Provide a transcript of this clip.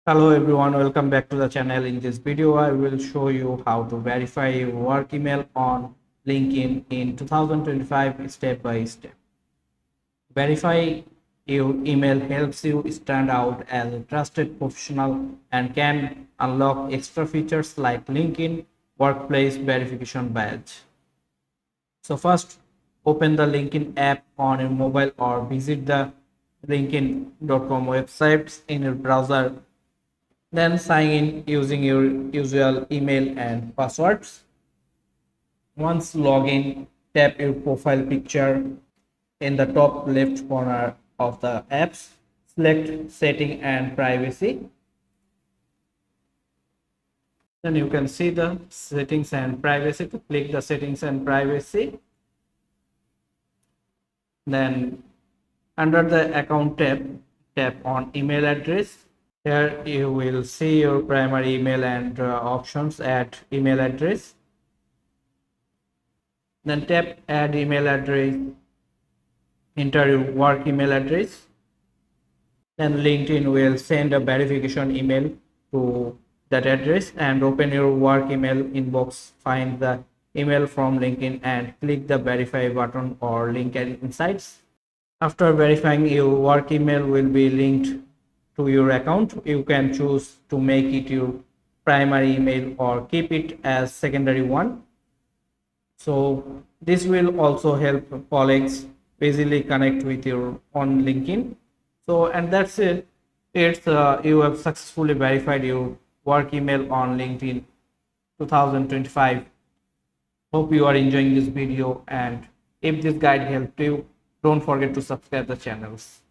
Hello everyone, welcome back to the channel. In this video, I will show you how to verify your work email on LinkedIn in 2025 step by step. Verify your email helps you stand out as a trusted professional and can unlock extra features like LinkedIn Workplace Verification Badge. So first, open the LinkedIn app on your mobile or visit the linkedin.com websites in your browser. Then sign in using your usual email and passwords. Once login, tap your profile picture in the top left corner of the apps. Select setting and privacy. Then you can see the settings and privacy. To click the settings and privacy, then under the account tab, tap on email address. Here you will see your primary email and options. Add email address. Then tap add email address. Enter your work email address. Then LinkedIn will send a verification email to that address and open your work email inbox. Find the email from LinkedIn and click the verify button or LinkedIn Insights. After verifying, your work email will be linked to your account. You can choose to make it your primary email or keep it as secondary one. So this will also help colleagues easily connect with you on LinkedIn. So and that's it. It's you have successfully verified your work email on LinkedIn 2025. Hope you are enjoying this video, and if this guide helped you, don't forget to subscribe the channels.